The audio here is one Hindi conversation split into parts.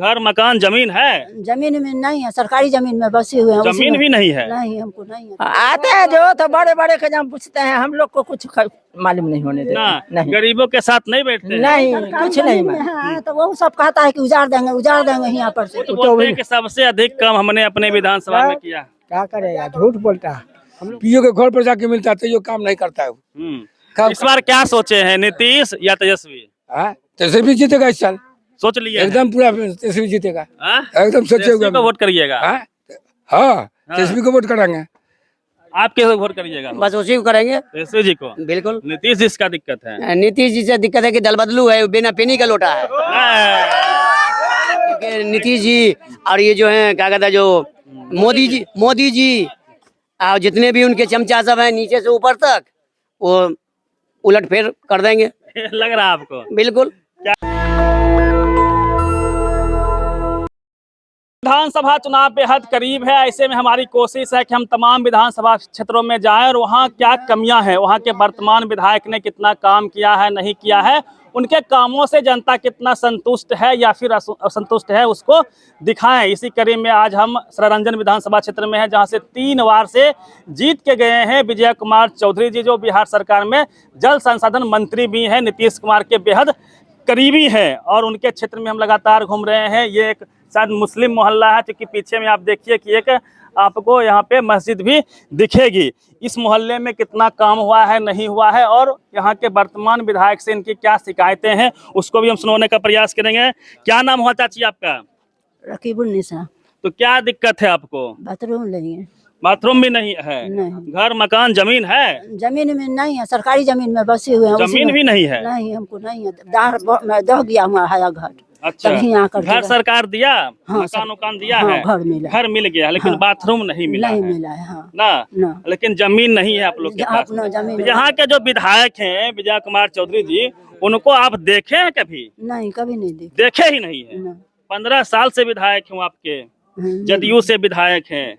घर मकान जमीन है? जमीन में नहीं है, सरकारी जमीन में बसे हुए हैं। जमीन भी नहीं है? नहीं, हमको नहीं है। आते हैं जो तो बड़े बड़े के जब पूछते हैं, हम लोग को कुछ मालूम नहीं होने देते। ना नहीं गरीबों के साथ नहीं बैठते हैं? नहीं, सरकारी कुछ नहीं जमीन में मालूम। है, तो वो सब कहता है कि उजाड़ देंगे यहाँ पर से। तो बोलते हैं कि सबसे अधिक काम हमने अपने विधानसभा में किया। क्या करेगा, झूठ बोलता है। पीओ के घर पर जाके मिलता है तो ये काम नहीं करता है वो। इस बार क्या सोचे हैं, नीतीश या तेजस्वी? तेजस्वी जीतेगा इस साल, सोच लिया एकदम पूरा तेजस्वी जीतेगा, है? एकदम सोचे तेजस्वी हुए। को वोट करिएगा? हाँ, तेजस्वी को वोट कराएंगे। आप किसे वोट करिएगा? बस उसी को करेंगे, तेजस्वी जी को? बिल्कुल। नीतीश जी का दिक्कत है? नीतीश जी से दिक्कत है कि दल बदलू है, बिना पेनी का लोटा है। क्योंकि नीतीश जी और ये जो है क्या कहता है, जो मोदी जी और जितने भी उनके चमचा सब हैं नीचे से ऊपर तक, वो उलट फेर कर देंगे। लग रहा है आपको? बिल्कुल। विधानसभा चुनाव बेहद करीब है, ऐसे में हमारी कोशिश है कि हम तमाम विधानसभा क्षेत्रों में जाएं और वहां क्या कमियां हैं, वहां के वर्तमान विधायक ने कितना काम किया है, नहीं किया है, उनके कामों से जनता कितना संतुष्ट है या फिर असंतुष्ट है, उसको दिखाएं। इसी कड़ी में आज हम सरारंजन विधानसभा क्षेत्र में हैं, जहां से 3 बार से जीत के गए हैं विजय कुमार चौधरी जी, जो बिहार सरकार में जल संसाधन मंत्री भी हैं, नीतीश कुमार के बेहद करीबी है और उनके क्षेत्र में हम लगातार घूम रहे हैं। ये एक शायद मुस्लिम मोहल्ला है, क्योंकि पीछे में आप देखिए कि एक आपको यहाँ पे मस्जिद भी दिखेगी। इस मोहल्ले में कितना काम हुआ है, नहीं हुआ है, और यहाँ के वर्तमान विधायक से इनकी क्या शिकायतें हैं, उसको भी हम सुनवाने का प्रयास करेंगे। क्या नाम हुआ चाची आपका? रकीबुन्निसा। तो क्या दिक्कत है आपको? बाथरूम नहीं है। बाथरूम भी नहीं है? नहीं। घर मकान जमीन है? जमीन में नहीं है, सरकारी जमीन में बसे हुए हैं। जमीन भी नहीं है? नहीं, हमको नहीं है। दह गया हुआ है घर। अच्छा, आकर घर सरकार दिया? हाँ, मकान दिया हाँ, है? घर मिल गया, लेकिन हाँ, बाथरूम नहीं मिला नहीं है। मिला है। हाँ, ना, लेकिन जमीन नहीं है आप लोग के पास। अपना जमीन यहाँ के जो विधायक हैं विजय कुमार चौधरी जी, उनको आप देखे हैं कभी? नहीं, कभी नहीं देखे ही नहीं है। 15 साल से विधायक हूँ आपके, जदयू से विधायक हैं,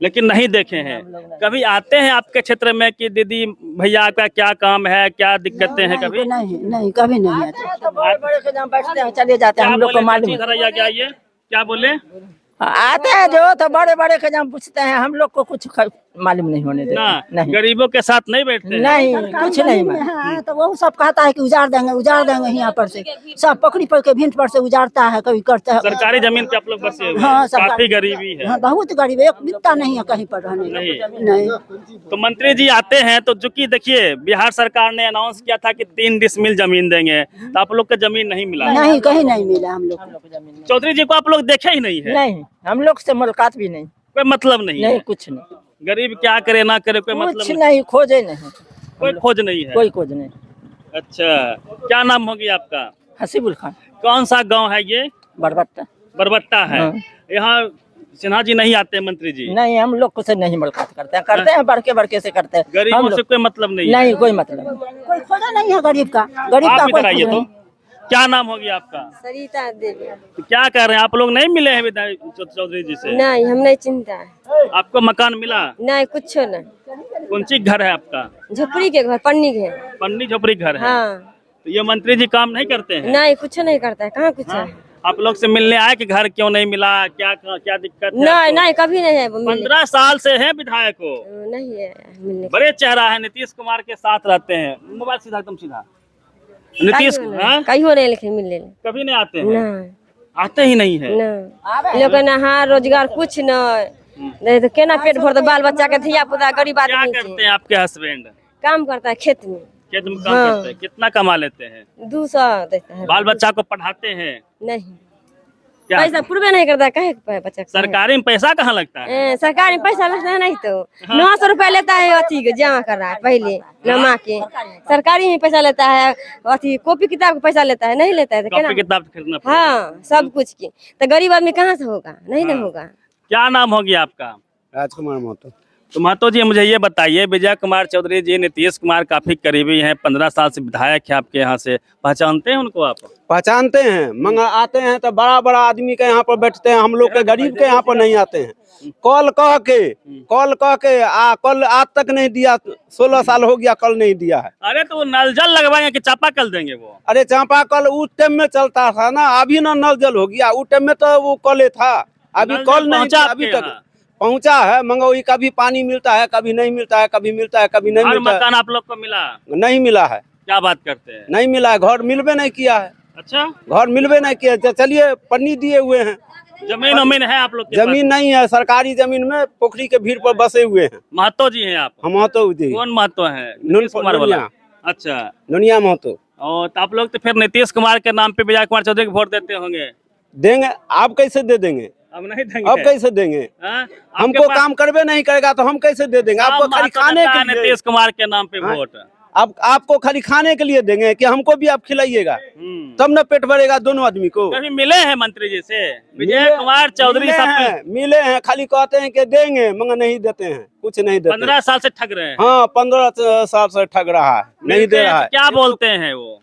लेकिन नहीं देखे हैं। कभी आते हैं आपके क्षेत्र में कि दीदी भैया का क्या काम है, क्या दिक्कतें हैं? कभी नहीं, कभी नहीं आते। बड़े के जब बैठते हैं चले जाते हैं, हम लोग को मालूम। क्या बोले? आते हैं जो तो बड़े बड़े के जब पूछते हैं, हम लोग को कुछ मालूम नहीं होने देते। ना नहीं, गरीबों के साथ नहीं बैठते हैं? नहीं, कुछ नहीं मालूम। हाँ, तो वो सब कहता है कि उजाड़ देंगे यहाँ पर से। सब पकड़ी पर के भिंट पर से उजाड़ता है, कभी करता है। सरकारी जमीन पे आप लोग बसे हुए हैं? हाँ, काफी गरीबी है। हाँ, बहुत गरीब है, एक बित्ता नहीं है कहीं पर रहने नहीं। तो मंत्री जी आते हैं तो चूंकि देखिए बिहार सरकार ने अनाउंस किया था कि 3 डिसमिल जमीन देंगे, तो आप लोग को जमीन नहीं मिला? नहीं, कहीं नहीं मिला हम लोग को। चौधरी जी को आप लोग देखे ही नहीं है? नहीं, हम लोग से मुलाकात भी नहीं। कोई मतलब नहीं है? नहीं, कुछ नहीं। गरीब क्या करे ना करे कोई मतलब कुछ नहीं, खोजे नहीं, कोई खोज नहीं है? कोई खोज नहीं। अच्छा, क्या नाम होगी आपका? हसीबुल खान। कौन सा गांव है ये? बरबट्टा। बरबट्टा है। हाँ। यहाँ सिन्हा जी नहीं आते मंत्री जी? नहीं, हम लोग को से नहीं मुलाकात करते हैं, बड़के से करते हैं। गरीबों से कोई मतलब नहीं? नहीं, कोई मतलब। कोई खोजा नहीं है गरीब का। गरीब का आप इधर कोई आइए। खोजा तो नहीं। क्या नाम होगी आपका? सरिता देवी। तो क्या कर रहे हैं आप लोग? नहीं मिले हैं विधायक चौधरी जी से? नहीं, हम नहीं चिंता है। आपको मकान मिला? नहीं, कुछ नहीं। कौन सी घर है आपका? झोपड़ी के घर, पन्नी के। पन्नी झोपड़ी घर है? हाँ। तो ये मंत्री जी काम नहीं करते हैं? नहीं, कुछ नहीं करता है, कहाँ कुछ है। आप लोग से मिलने आए कि घर क्यों नहीं मिला, क्या क्या दिक्कत है? नहीं, नहीं, कभी नहीं है। 15 साल से है विधायक को? नहीं है मिलने। बड़े चेहरा है, नीतीश कुमार के साथ रहते हैं। मोबाइल सीधा एकदम सीधा। नीतीश कहीं नहीं, लेकिन मिलने कभी नहीं आते हैं? नहीं, आते ही नहीं है? नहीं। लोग हाँ रोजगार कुछ नहीं तो केना पेट भर दो, बाल बच्चा के धिया पुता गरीब क्या आदमी करते हैं आपके हस्बैंड? काम करता है खेत में। खेत में काम करते हैं? कितना कमा लेते हैं? 200 देता है। बाल बच्चा को पढ़ाते हैं? नहीं, क्या पैसा पूर्वे नहीं करता, कहे बच्चा को? सरकारी में पैसा कहाँ लगता है? सरकार में पैसा लगता है नहीं तो 900 रुपया लेता है, अथी के जमा कर रहा है पहले नमा के। सरकारी में पैसा लेता है, अथी कॉपी किताब का पैसा लेता है, नहीं लेता है तो कॉपी किताब खरीदना पड़ेगा। हाँ, सब कुछ की। तो गरीब आदमी कहाँ से होगा? नहीं ना होगा। क्या नाम होगी आपका? राजकुमार महतो। तो महतो जी मुझे ये बताइए, विजय कुमार चौधरी जी नीतीश कुमार काफी करीबी हैं, 15 साल से विधायक है आपके यहाँ से, पहचानते हैं उनको आप? पहचानते हैं, मंगा आते हैं तो बड़ा बड़ा आदमी के यहाँ पर बैठते हैं, हम लोग के गरीब के यहाँ पर नहीं आते हैं। कॉल कह के कल आज तक नहीं दिया, 16 साल हो गया कल नहीं दिया है। अरे तो वो नल जल लगवाएंगे कि चापाकल देंगे वो? अरे चापाकल उस टाइम में चलता था ना, अभी ना नल जल हो गया, उस टाइम में तो वो कल था, अभी नल कल जल नहीं पहुंचा अभी आपके तक यहाँ? पहुंचा है। मंगोई कभी पानी मिलता है, कभी नहीं मिलता है, कभी मिलता है, कभी नहीं हर मिलता मकान आप लोग को मिला? है। नहीं मिला है। क्या बात करते हैं? नहीं मिला है, घर मिलबे नहीं किया है। अच्छा, घर मिलबे नहीं किया। चलिए पन्नी दिए हुए हैं, जमीन वमीन है आप लोग के पास? जमीन नहीं है, सरकारी जमीन में पोखरी के भीड़ पर बसे हुए हैं। महतो जी हैं आप? हम तो कौन महतो है? नीतीश कुमार वाला? अच्छा, दुनिया महतो और तो आप लोग तो फिर नीतीश कुमार के नाम पे विजय कुमार चौधरी को वोट देते होंगे? देंगे। आप कैसे दे देंगे? अब नहीं देंगे? अब कैसे देंगे? हाँ? हमको काम करबे नहीं करेगा तो हम कैसे दे देंगे? आपको खाली खाने के लिए, नीतीश कुमार के नाम पे हाँ? वोट? अब आपको खाली खाने के लिए देंगे कि हमको भी आप खिलाइएगा, तब न पेट भरेगा दोनों आदमी को। कभी मिले हैं मंत्री जी से? विजय कुमार चौधरी साहब मिले हैं, खाली कहते हैं कि देंगे मगर नहीं देते हैं, कुछ नहीं देते। 15 साल से ठग रहे हैं? हाँ, 15 साल से ठग रहा है, नहीं दे रहा है। क्या बोलते हैं वो?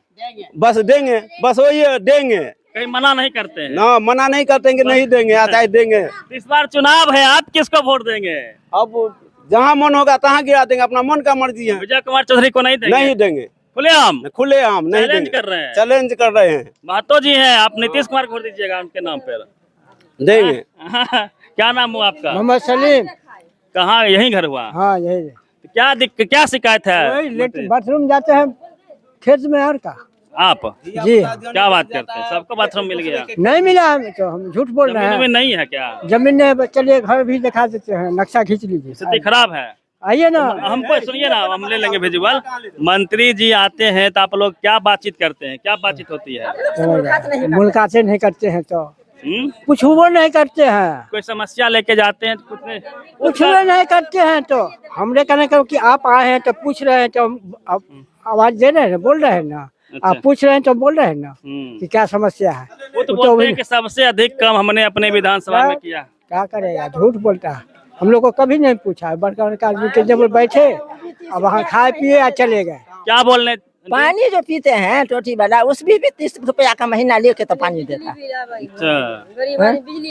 बस देंगे, बस वही है, देंगे। कहीं मना नहीं करते हैं? ना, मना नहीं करते हैं कि नहीं देंगे, आता है देंगे। इस बार चुनाव है, आप किसको वोट देंगे? अब जहाँ मन होगा तहाँ गिरा देंगे, अपना मन का मर्जी है। विजय कुमार चौधरी को नहीं देंगे? नहीं देंगे, खुलेआम खुलेआम नहीं चैलेंज देंगे। कर रहे हैं? चैलेंज कर रहे हैं। महतो जी हैं, आप नीतीश कुमार को वोट दीजिएगा उनके नाम पर? देंगे। क्या नाम हुआ आपका? मोहम्मद सलीम। कहाँ, यही घर हुआ? हाँ यही क्या शिकायत है? बाथरूम जाते हैं खेत में और का। आप जी क्या बात करते हैं? सबको बाथरूम मिल गया? नहीं मिला हमें, तो हम झूठ बोल रहे जमीन में हैं। नहीं है क्या? जमीन है, चलिए घर भी दिखा देते हैं, नक्शा खींच लीजिए। स्थिति खराब है? आइए ना। हमको सुनिए ना, हम ले लेंगे विजुअल। मंत्री जी आते हैं तो आप लोग क्या बातचीत करते हैं? क्या बातचीत होती है? मुलाकातें नहीं करते हैं तो कुछ वो नहीं करते हैं। कोई समस्या लेके जाते हैं तो कुछ नहीं? कुछ वो नहीं करते हैं तो हमने कहने का कि आप आए हैं तो पूछ रहे हैं, तो हम आवाज दे रहे हैं, बोल रहे हैं ना। अच्छा। आप पूछ रहे हैं तो बोल रहे हैं ना कि क्या समस्या है। वो तो बोलते हैं कि सबसे अधिक काम हमने अपने विधानसभा में किया। क्या करेगा, झूठ बोलता है। हम लोग को कभी नहीं पूछा है, बड़का बड़का आदमी के जब बैठे अब वहाँ खाए पिए या चले गए। क्या बोलने? पानी जो पीते हैं टोटी वाला, उसमें भी 30 रुपया का महीना लेके तो पानी देता है। अच्छा,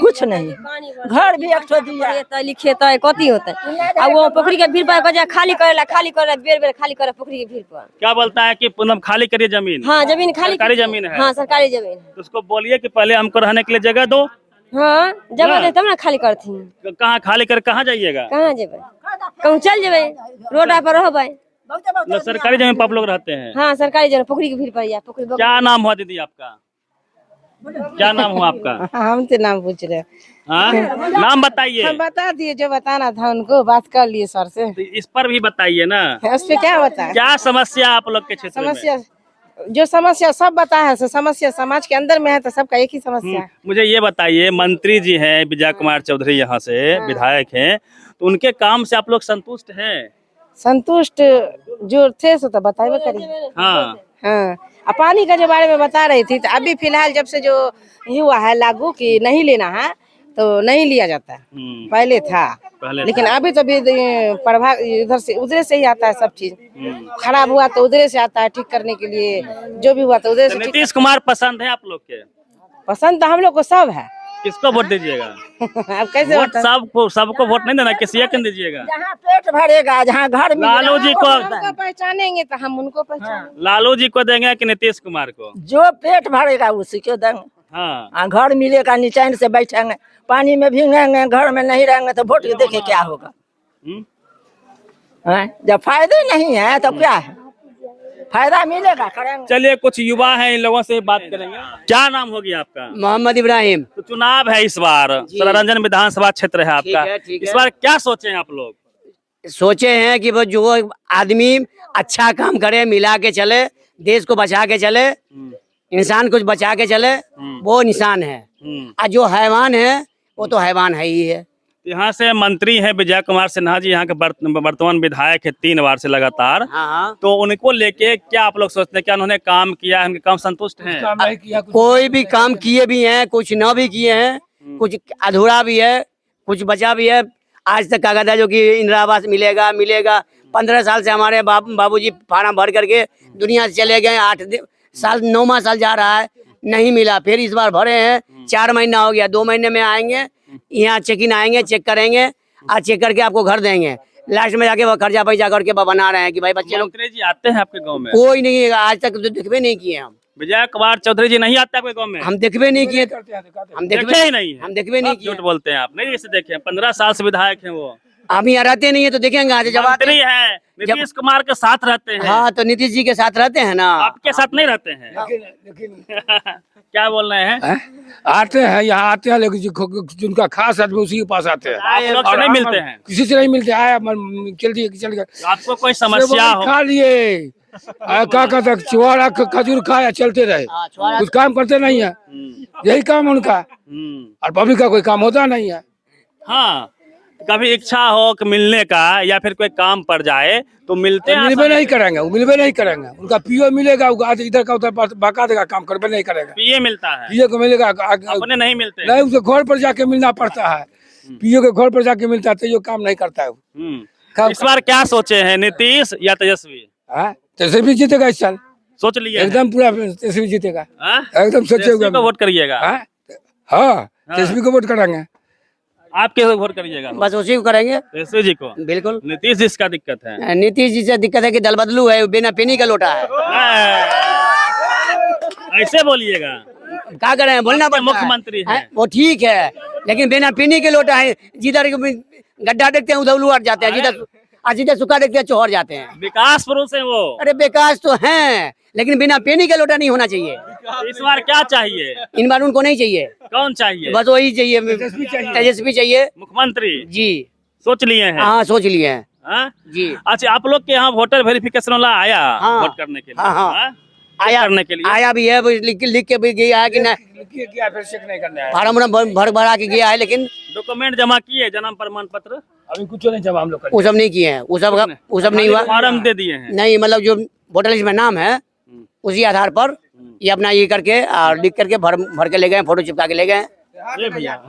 कुछ नहीं, घर भी एक ठो दिया। लिखे तो कथी होता है? अब वो पोखरी के भीड़ पर खाली करे बेर बेर खाली करे पोखरी के भीड़ पर। क्या बोलता है कि मतलब खाली करिए जमीन? हाँ, जमीन खाली, सरकारी जमीन है? हाँ, सरकारी जमीन है। तो उसको बोलिए कि पहले हमको रहने के लिए जगह दो। हाँ, जगह दे तब ना खाली करती। कहाँ खाली कर, कहाँ जाइएगा? कहाँ जेबे? कहूँ चल जेबे, रोड पर रहबे। न सरकारी जमीन पर आप लोग रहते हैं? हाँ, सरकारी जगह पोखरी के भीड़ पर या पोखरी। क्या नाम हुआ दीदी आपका? क्या नाम हुआ आपका? हम तो नाम पूछ रहे। हाँ, नाम बताइए। हम बता दिए, जो बताना था उनको बात कर लिए सर से। तो इस पर भी बताइए ना, उस पे क्या बताए? क्या समस्या आप लोग के क्षेत्र में? समस्या जो समस्या सब बताया है, समस्या समाज के अंदर में है तो सबका एक ही समस्या है। मुझे ये बताइए, मंत्री जी हैं विजय कुमार चौधरी, यहाँ से विधायक हैं, तो उनके काम से आप लोग संतुष्ट हैं? संतुष्ट जो थे सो तो बताइए करिए। हाँ, हाँ, पानी का जो बारे में बता रही थी, तो अभी फिलहाल जब से जो ये हुआ है लागू कि नहीं लेना है तो नहीं लिया जाता है। पहले था, लेकिन अभी तो भी प्रभाग इधर से उधर से ही आता है सब चीज। खराब हुआ तो उधर से आता है ठीक करने के लिए, जो भी हुआ तो उधर से। नीतीश कुमार पसंद है आप लोग के? पसंद तो हम लोग को सब है। किसको वोट दीजिएगा? अब कैसे वोट सबको वोट नहीं देना, किसी एक को दीजिएगा। जहाँ पेट भरेगा, जहाँ घर मिलेगा, लालू जी को उनको पहचानेंगे तो हम उनको पहचानेंगे। लालू जी को देंगे कि नीतीश कुमार को? जो पेट भरेगा उसी को देंगे। हाँ, घर मिलेगा, नीचे से बैठेंगे, पानी में भीगेंगे, घर में नहीं रहेंगे तो वोट देखे क्या होगा? जब फायदे नहीं है तो क्या है? फायदा मिलेगा करेंगे। चलिए कुछ युवा हैं, इन लोगों से बात करेंगे। क्या नाम होगी आपका? मोहम्मद इब्राहिम। तो चुनाव है इस बार, सरारंजन विधानसभा क्षेत्र है आपका। ठीक है। इस बार क्या सोचे हैं आप लोग? सोचे हैं कि वो जो आदमी अच्छा काम करे, मिला के चले, देश को बचा के चले, इंसान को बचा के चले, वो इंसान है। और जो हैवान है वो तो हैवान है ही है। यहाँ से मंत्री हैं विजय कुमार सिन्हा जी, यहाँ के वर्तमान विधायक है 3 बार से लगातार। हाँ, तो उनको लेके क्या आप लोग सोचते हैं? क्या उन्होंने काम किया है? उनके काम संतुष्ट हैं? काम नहीं किया, कोई भी काम किए भी हैं, कुछ न भी किए हैं, कुछ अधूरा भी है, कुछ बचा भी है। आज तक कहा था जो कि इंदिरा आवास मिलेगा मिलेगा। 15 साल से हमारे बाबूजी फार्म भर करके दुनिया से चले गए। 9वां साल जा रहा है, नहीं मिला। फिर इस बार भरे हैं, 4 महीना हो गया। 2 महीने में आएंगे, यहाँ चेक इन आएंगे, चेक करेंगे और चेक करके आपको घर देंगे। लास्ट में जाके वो खर्चा पैसा करके बना रहे हैं कि भाई बच्चे लोग। मंत्री जी आते हैं आपके गाँव में? कोई नहीं है, आज तक तो देखबे नहीं किए हम। विजय कुमार चौधरी जी नहीं आते आपके गाँव में? हम देखबे नहीं किए, हम देखे ही नहीं है। हम देखबे नहीं किए। झूठ बोलते हैं आप, नहीं जैसे देखे 15 साल से विधायक हैं वो। हम यहाँ रहते नहीं है तो देखेंगे आज जब आते मंत्री है, नीतीश कुमार के साथ रहते हैं। हाँ तो नीतीश जी के साथ रहते हैं ना। आपके साथ नहीं रहते हैं? क्या बोल रहे हैं? आते हैं, यहाँ आते हैं, लेकिन जिनका खास आदमी उसी के पास आते हैं। आप लोग से नहीं मिलते हैं? किसी से नहीं मिलते। आया चल दिए चल गए। आपको कोई समस्या हो? खा लिए, क्या कहते चुहारा खजूर खाया, चलते रहे। कुछ काम करते नहीं है, यही काम उनका। और पब्लिक का कोई काम होता नहीं है। हाँ, कभी इच्छा हो कि मिलने का या फिर कोई काम पड़ जाए तो मिलते हैं? मिलबे नहीं करेंगे, वो मिलबे नहीं करेंगे। उनका पीओ मिलेगा, वो आज इधर का उधर बका देगा, काम करबे नहीं करेगा। पीए मिलता है? पीओ को मिलेगा, अपने नहीं मिलते? नहीं, उसके घर पर जाके मिलना पड़ता है। पीओ के घर पर जाके मिलता है तो ये काम नहीं करता है। इस बार क्या सोचे हैं, नीतीश या तेजस्वी? तेजस्वी जीतेगा इस साल, सोच लिए एकदम पूरा तेजस्वी जीतेगा, हाँ? एकदम सोचे हुए। को वोट करिएगा? हाँ, तेजस्वी को वोट करेंगे। आप किस वोट करिएगा? बस उसी को करेंगे, तेजस्वी जी को। बिल्कुल। नीतीश जी का दिक्कत है? नीतीश जी से दिक्कत है कि दल बदलू है, बिना पेनी का लोटा है। ऐसे बोलिएगा, क्या करें, बोलना पड़ता है। मुख्यमंत्री है वो ठीक है, लेकिन बिना पेनी के लोटा है। जिधर गड्ढा देखते हैं उधर उलट जाते हैं, जिधर सूखा देखते हैं चौहर जाते हैं। विकास पुरुष है वो। अरे विकास तो है, लेकिन बिना पेनी के लोटा नहीं होना चाहिए। इस बार क्या चाहिए? इन बार उनको नहीं चाहिए। कौन चाहिए? बस वही चाहिए, तेजस्वी चाहिए। मुख्यमंत्री जी सोच लिए हैं? हाँ सोच लिए हैं। हाँ? जी अच्छा, आप लोग के यहाँ वोटर वेरिफिकेशन वाला आया हाँ। वोट करने के लिए? हाँ, हाँ। हाँ? आया करने के लिए आया भी है, लिख के भी गया है कि नहीं, फिर चेक नहीं करने आया। फार्म भरा के गया है, लेकिन डॉक्यूमेंट जमा किए, जन्म प्रमाण पत्र? अभी कुछ नहीं जमा हम लोग वो सब नहीं किए हैं, वो सब नहीं हुआ। फॉर्म दे दिए हैं? नहीं, मतलब जो वोटर लिस्ट में नाम है उसी आधार पर ये अपना ये करके और लिख करके भर के ले गए, फोटो चिपका के ले गए। ये भैया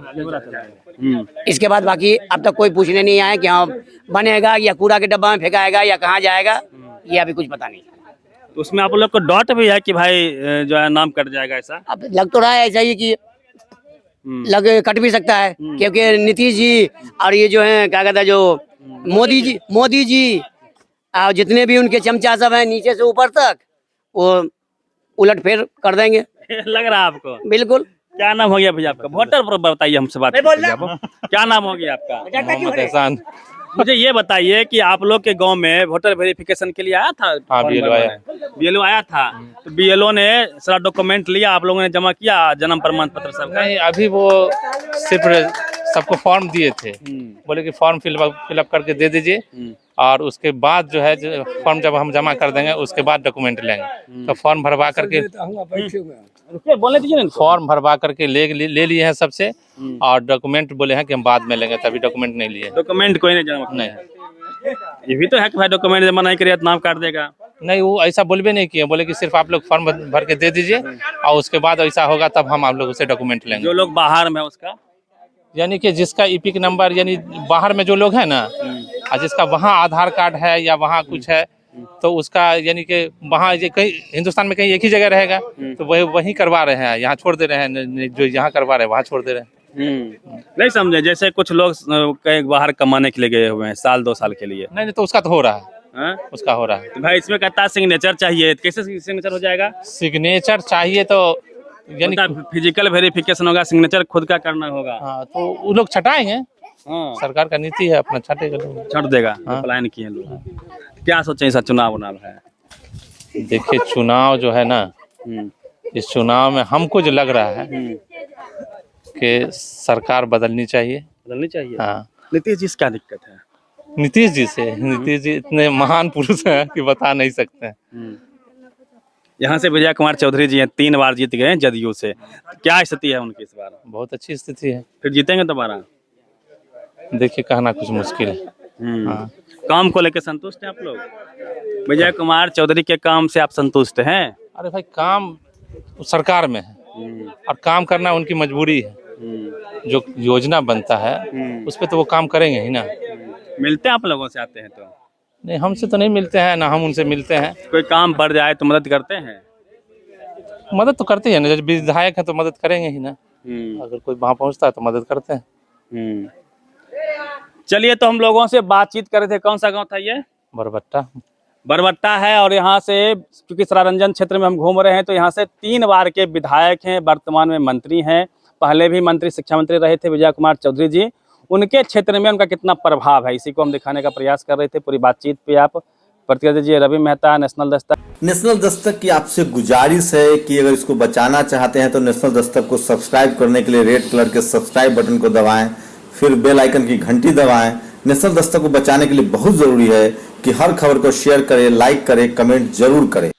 इसके बाद बाकी अब तक कोई पूछने नहीं आया कि हाँ बनेगा या कूड़ा के डब्बा में फेंकाएगा या कहाँ जाएगा, ये अभी कुछ पता नहीं। तो उसमें आप लोग को डॉट भी है कि भाई जो है नाम कट जाएगा ऐसा? अब लग तो रहा है ऐसा ही कि लग कट भी सकता है, क्योंकि नीतीश जी और ये जो है क्या कहता है जो मोदी जी और जितने भी उनके चमचा सब हैं नीचे से ऊपर तक वो उलट फेर कर देंगे। लग रहा है आपको? बिल्कुल। क्या नाम हो गया भैया आपका? वोटर पर बताइए, हमसे बात क्या नाम हो गया आपका? मुझे ये बताइए कि आप लोग के गांव में वोटर वेरिफिकेशन के लिए आया था? हाँ, बीएलओ आया था। तो बीएलओ ने सारा डॉक्यूमेंट लिया, आप लोगों ने जमा किया जन्म प्रमाण पत्र सब? नहीं, अभी वो सिर्फ सबको फॉर्म दिए थे, बोले कि फॉर्म फिलअप करके दे दीजिए और उसके बाद जो है फॉर्म जब हम जमा कर देंगे उसके बाद डॉक्यूमेंट लेंगे। तो फॉर्म भरवा करके बोलने दीजिए ना। फॉर्म भरवा करके ले लिए हैं सबसे, और डॉक्यूमेंट बोले हैं कि हम बाद में लेंगे, तभी डॉक्यूमेंट नहीं लिए। डॉक्यूमेंट कोई नहीं जमा? नहीं, ये भी तो है कि भाई डॉक्यूमेंट जमा नहीं करिए तो नाम काट देगा। नहीं, वो ऐसा बोलबे नहीं किए, बोले कि सिर्फ आप लोग फॉर्म भर के दे दीजिए और उसके बाद ऐसा होगा तब हम आप लोग उसे डॉक्यूमेंट लेंगे। जो लोग बाहर में उसका यानी कि जिसका ईपिक नंबर, यानी बाहर में जो लोग हैं ना, और जिसका वहाँ आधार कार्ड है या वहाँ कुछ है तो उसका यानी कि वहाँ कहीं हिंदुस्तान में कहीं एक ही जगह रहेगा तो वही करवा रहे हैं, यहाँ छोड़ दे रहे हैं, जो यहाँ करवा रहे हैं वहाँ छोड़ दे रहे हैं। नहीं समझे, जैसे कुछ लोग कहीं बाहर कमाने के लिए गए हुए हैं 1-2 साल के लिए। नहीं, तो उसका तो हो रहा है। हाँ? उसका हो रहा है। तो भाई इसमें कहता है सिग्नेचर चाहिए, कैसे सिग्नेचर हो जाएगा? सिग्नेचर चाहिए तो यानी फिजिकल वेरिफिकेशन होगा, सिग्नेचर खुद का करना होगा। हाँ, तो वो लोग छटाएंगे। हाँ। सरकार का नीति है, अपना छटेगा, छट देगा। हाँ। प्लान किए लोग। क्या सोचे ऐसा चुनाव है? देखिए, चुनाव जो है ना, इस चुनाव में हमको जो लग रहा है कि सरकार बदलनी चाहिए। हाँ। नीतीश जी से क्या दिक्कत है? नीतीश जी इतने महान पुरुष हैं कि बता नहीं सकते हैं। यहाँ से विजय कुमार चौधरी जी हैं, 3 बार जीत गए हैं जदयू से। क्या स्थिति है उनकी इस बार? बहुत अच्छी स्थिति है। फिर जीतेंगे दोबारा? देखिए, कहना कुछ मुश्किल है। हाँ। काम को लेकर संतुष्ट हैं आप लोग? विजय कुमार चौधरी के काम से आप संतुष्ट हैं? अरे भाई, काम सरकार में है और काम करना उनकी मजबूरी है। जो योजना बनता है उस पे तो वो काम करेंगे ही ना। मिलते हैं आप लोगों से, आते हैं तो? नहीं, हमसे तो नहीं मिलते हैं, ना हम उनसे मिलते हैं। कोई काम बढ़ जाए तो मदद करते हैं? मदद तो करते हैं ना, जब विधायक है तो मदद करेंगे ही ना। अगर कोई वहाँ पहुँचता है तो मदद करते हैं। चलिए, तो हम लोगों से बातचीत कर रहे थे। कौन सा गांव था ये? बरबट्टा। बरबट्टा है। और यहाँ से क्योंकि सरारंजन क्षेत्र में हम घूम रहे हैं तो यहाँ से 3 बार के विधायक हैं, वर्तमान में मंत्री हैं, पहले भी मंत्री शिक्षा मंत्री रहे थे विजय कुमार चौधरी जी। उनके क्षेत्र में उनका कितना प्रभाव है, इसी को हम दिखाने का प्रयास कर रहे थे। पूरी बातचीत पे आप प्रतिक्रिया दीजिए। रवि मेहता, नेशनल दस्तक। नेशनल दस्तक की आपसे गुजारिश है कि अगर इसको बचाना चाहते हैं तो नेशनल दस्तक को सब्सक्राइब करने के लिए रेड कलर के सब्सक्राइब बटन को दबाएं, फिर बेल आइकन की घंटी दबाएं। नेशनल दस्तक को बचाने के लिए बहुत जरूरी है कि हर खबर को शेयर करें, लाइक करें, कमेंट जरूर करें।